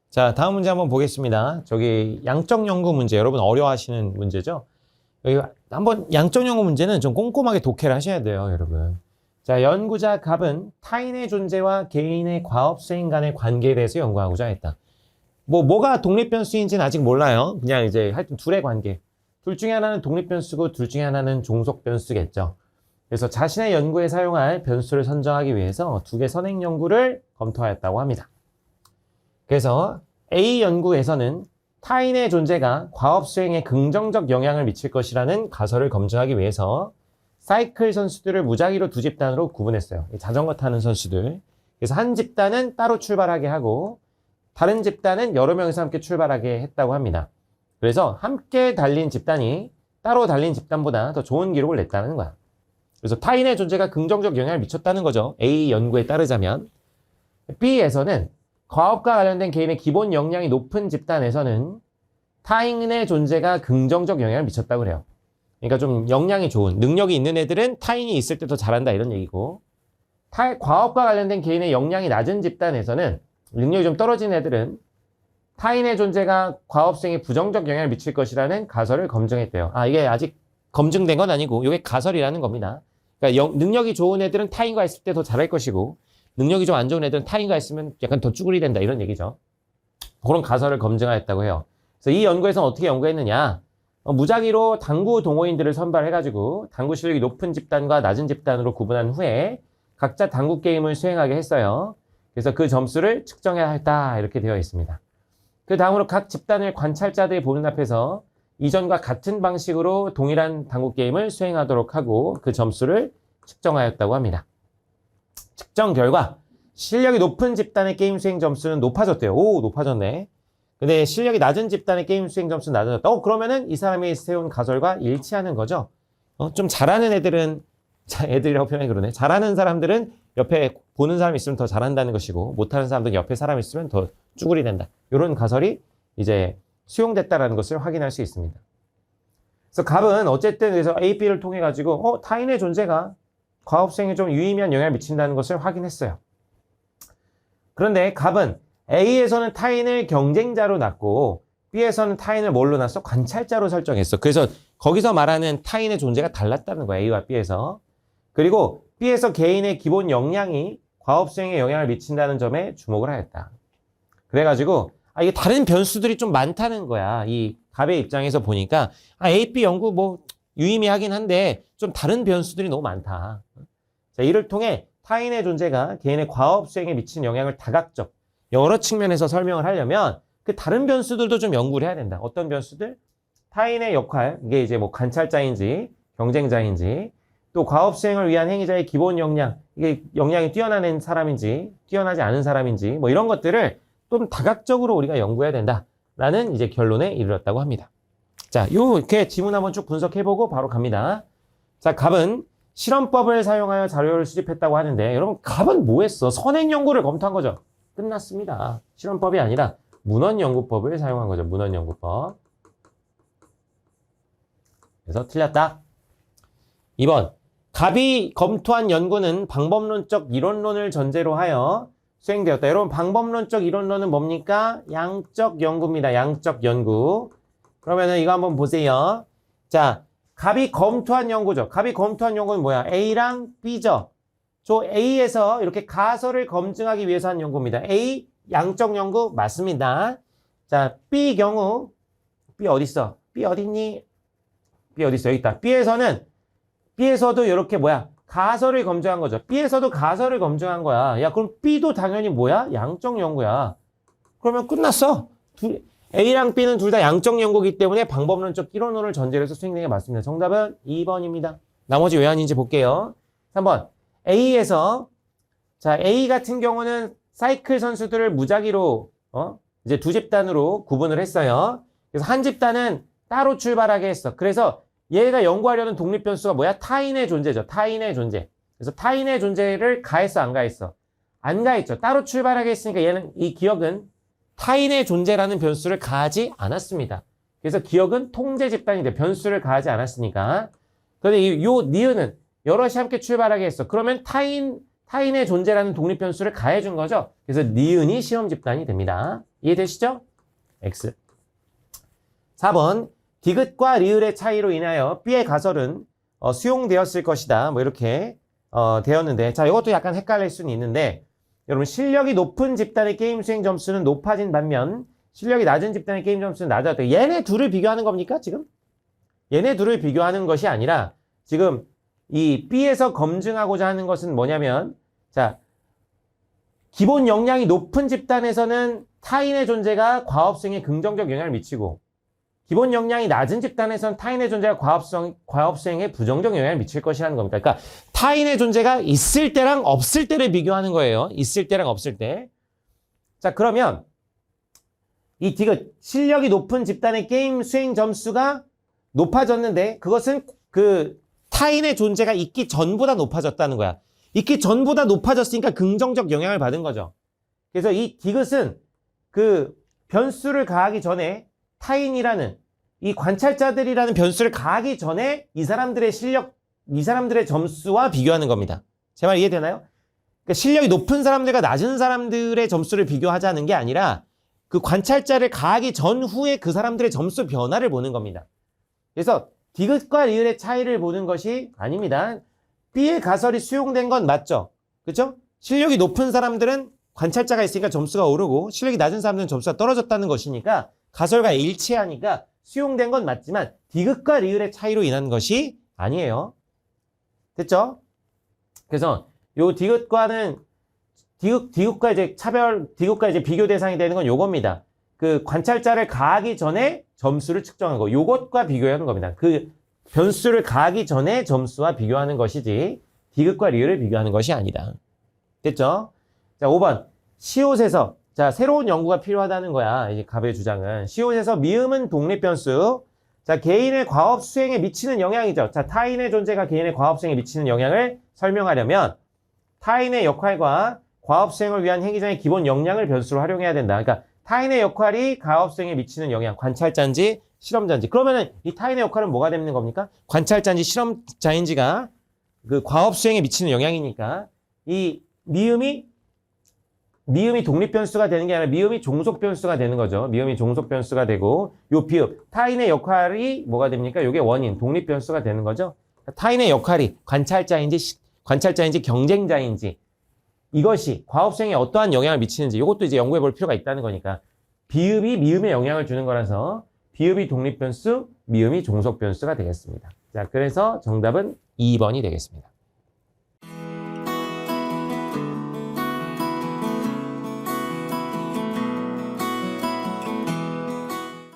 자, 다음 문제 한번 보겠습니다. 저기 양적 연구 문제, 여러분 어려워하시는 문제죠? 여기 한번 양적 연구 문제는 좀 꼼꼼하게 독해를 하셔야 돼요, 여러분. 자, 연구자 갑은 타인의 존재와 개인의 과업 수행 간의 관계에 대해서 연구하고자 했다. 뭐가 독립 변수인지는 아직 몰라요. 그냥 이제 하여튼 둘의 관계. 둘 중에 하나는 독립 변수고 둘 중에 하나는 종속 변수겠죠. 그래서 자신의 연구에 사용할 변수를 선정하기 위해서 두 개 선행 연구를 검토하였다고 합니다. 그래서 A 연구에서는 타인의 존재가 과업 수행에 긍정적 영향을 미칠 것이라는 가설을 검증하기 위해서 사이클 선수들을 무작위로 두 집단으로 구분했어요. 자전거 타는 선수들. 그래서 한 집단은 따로 출발하게 하고 다른 집단은 여러 명이서 함께 출발하게 했다고 합니다. 그래서 함께 달린 집단이 따로 달린 집단보다 더 좋은 기록을 냈다는 거야. 그래서 타인의 존재가 긍정적 영향을 미쳤다는 거죠. A 연구에 따르자면. B에서는 과업과 관련된 개인의 기본 역량이 높은 집단에서는 타인의 존재가 긍정적 영향을 미쳤다고 그래요. 그러니까 좀 역량이 좋은, 능력이 있는 애들은 타인이 있을 때 더 잘한다 이런 얘기고, 과업과 관련된 개인의 역량이 낮은 집단에서는 능력이 좀 떨어진 애들은 타인의 존재가 과업 수행에 부정적 영향을 미칠 것이라는 가설을 검증했대요. 이게 아직 검증된 건 아니고 이게 가설이라는 겁니다. 그러니까 능력이 좋은 애들은 타인과 있을 때 더 잘할 것이고 능력이 좀 안 좋은 애들은 타인과 있으면 약간 더 쭈그리 된다 이런 얘기죠. 그런 가설을 검증하였다고 해요. 그래서 이 연구에서는 어떻게 연구했느냐. 무작위로 당구 동호인들을 선발해가지고 당구 실력이 높은 집단과 낮은 집단으로 구분한 후에 각자 당구 게임을 수행하게 했어요. 그래서 그 점수를 측정해야 했다 이렇게 되어 있습니다. 그 다음으로 각 집단을 관찰자들이 보는 앞에서 이전과 같은 방식으로 동일한 당구 게임을 수행하도록 하고 그 점수를 측정하였다고 합니다. 측정 결과 실력이 높은 집단의 게임 수행 점수는 높아졌대요. 오, 높아졌네. 근데 실력이 낮은 집단의 게임 수행 점수는 낮아졌다. 그러면은 이 사람이 세운 가설과 일치하는 거죠. 좀 잘하는 애들은, 애들이라고 표현이 그러네. 잘하는 사람들은 옆에 보는 사람이 있으면 더 잘한다는 것이고, 못하는 사람들은 옆에 사람이 있으면 더 쭈그리 된다. 이런 가설이 이제 수용됐다라는 것을 확인할 수 있습니다. 그래서 갑은 어쨌든 그래서 A, B를 통해 가지고 타인의 존재가 과업 수행에 좀 유의미한 영향을 미친다는 것을 확인했어요. 그런데 갑은 A에서는 타인을 경쟁자로 놨고 B에서는 타인을 뭘로 놨어? 관찰자로 설정했어. 그래서 거기서 말하는 타인의 존재가 달랐다는 거야. A와 B에서. 그리고 B에서 개인의 기본 역량이 과업 수행에 영향을 미친다는 점에 주목을 하였다. 그래가지고 이게 다른 변수들이 좀 많다는 거야. 이 갑의 입장에서 보니까 A, B 연구 유의미하긴 한데 좀 다른 변수들이 너무 많다. 자, 이를 통해 타인의 존재가 개인의 과업 수행에 미친 영향을 다각적, 여러 측면에서 설명을 하려면 그 다른 변수들도 좀 연구를 해야 된다. 어떤 변수들? 타인의 역할, 이게 이제 관찰자인지 경쟁자인지, 또 과업 수행을 위한 행위자의 기본 역량, 이게 역량이 뛰어난 사람인지 뛰어나지 않은 사람인지 이런 것들을 좀 다각적으로 우리가 연구해야 된다라는 이제 결론에 이르렀다고 합니다. 자, 이렇게 지문 한번 쭉 분석해보고 바로 갑니다. 자, 갑은 실험법을 사용하여 자료를 수집했다고 하는데 여러분 갑은 뭐 했어? 선행 연구를 검토한 거죠. 끝났습니다. 실험법이 아니라 문헌연구법을 사용한 거죠. 문헌연구법. 그래서 틀렸다. 2번. 갑이 검토한 연구는 방법론적 이론론을 전제로 하여 수행되었다. 여러분 방법론적 이론론은 뭡니까? 양적 연구입니다. 양적 연구. 그러면은 이거 한번 보세요. 자, 갑이 검토한 연구죠. 갑이 검토한 연구는 뭐야? A랑 B죠. 저 A에서 이렇게 가설을 검증하기 위해서 한 연구입니다. A 양적 연구 맞습니다. 자, B 경우 B 어디 있어? B 어디 있니? B 어디 있어? 여기 있다. B에서도 이렇게 가설을 검증한 거죠. B에서도 가설을 검증한 거야. 야, 그럼 B도 당연히 뭐야? 양적 연구야. 그러면 끝났어. A랑 B는 둘 다 양적 연구이기 때문에 방법론적 이론론을 전제로 해서 수행된 게 맞습니다. 정답은 2번입니다. 나머지 왜 아닌지 볼게요. 3번. A에서, 자, A 같은 경우는 사이클 선수들을 무작위로, 이제 두 집단으로 구분을 했어요. 그래서 한 집단은 따로 출발하게 했어. 그래서 얘가 연구하려는 독립 변수가 뭐야? 타인의 존재죠. 타인의 존재. 그래서 타인의 존재를 가했어, 안 가했어? 안 가했죠. 따로 출발하게 했으니까 이 기억은 타인의 존재라는 변수를 가하지 않았습니다. 그래서 기억은 통제 집단인데 변수를 가하지 않았으니까. 그런데 요 니은은 여럿이 함께 출발하게 했어. 그러면 타인의 존재라는 독립변수를 가해준 거죠. 그래서 니은이 시험 집단이 됩니다. 이해되시죠? X. 4번 디귿과 리을의 차이로 인하여 B의 가설은 수용되었을 것이다. 뭐 이렇게 되었는데 자 이것도 약간 헷갈릴 수는 있는데 여러분 실력이 높은 집단의 게임 수행 점수는 높아진 반면 실력이 낮은 집단의 게임 점수는 낮아졌다. 얘네 둘을 비교하는 겁니까 지금? 얘네 둘을 비교하는 것이 아니라 지금 이 B에서 검증하고자 하는 것은 뭐냐면 자 기본 역량이 높은 집단에서는 타인의 존재가 과업 수행에 긍정적 영향을 미치고 기본 역량이 낮은 집단에서는 타인의 존재가 과업 수행에 부정적 영향을 미칠 것이라는 겁니다. 그러니까 타인의 존재가 있을 때랑 없을 때를 비교하는 거예요. 있을 때랑 없을 때. 자 그러면 이 디귿 실력이 높은 집단의 게임 수행 점수가 높아졌는데 그것은 그 타인의 존재가 있기 전보다 높아졌다는 거야. 있기 전보다 높아졌으니까 긍정적 영향을 받은 거죠. 그래서 이 디귿은 그 변수를 가하기 전에 타인이라는 이 관찰자들이라는 변수를 가하기 전에 이 사람들의 실력, 이 사람들의 점수와 비교하는 겁니다. 제 말 이해되나요? 그러니까 실력이 높은 사람들과 낮은 사람들의 점수를 비교하자는 게 아니라 그 관찰자를 가하기 전후에 그 사람들의 점수 변화를 보는 겁니다. 그래서 디귿과 리을의 차이를 보는 것이 아닙니다. B의 가설이 수용된 건 맞죠? 그렇죠? 실력이 높은 사람들은 관찰자가 있으니까 점수가 오르고 실력이 낮은 사람들은 점수가 떨어졌다는 것이니까 가설과 일치하니까 수용된 건 맞지만 디귿과 리을의 차이로 인한 것이 아니에요. 됐죠? 그래서 요 디귿과 이제 디귿과 이제 비교 대상이 되는 건 요겁니다. 그 관찰자를 가하기 전에 점수를 측정한 거. 요것과 비교하는 겁니다. 그 변수를 가하기 전에 점수와 비교하는 것이지 디귿과 리을을 비교하는 것이 아니다. 됐죠? 자, 5번. 시옷에서 자, 새로운 연구가 필요하다는 거야. 이제 갑의 주장은. 시옷에서 미음은 독립변수. 자, 개인의 과업 수행에 미치는 영향이죠. 자, 타인의 존재가 개인의 과업 수행에 미치는 영향을 설명하려면 타인의 역할과 과업 수행을 위한 행위자의 기본 역량을 변수로 활용해야 된다. 그러니까 타인의 역할이 과업 수행에 미치는 영향, 관찰자인지 실험자인지. 그러면은 이 타인의 역할은 뭐가 되는 겁니까? 관찰자인지 실험자인지가 그 과업 수행에 미치는 영향이니까 이 미음이 독립변수가 되는 게 아니라 미음이 종속변수가 되는 거죠. 미음이 종속변수가 되고 요 비읍, 타인의 역할이 뭐가 됩니까? 요게 원인, 독립변수가 되는 거죠. 타인의 역할이 관찰자인지 경쟁자인지 이것이 과업 수행에 어떠한 영향을 미치는지 이것도 이제 연구해 볼 필요가 있다는 거니까 비읍이 미음에 영향을 주는 거라서 비읍이 독립변수, 미음이 종속변수가 되겠습니다. 자, 그래서 정답은 2번이 되겠습니다.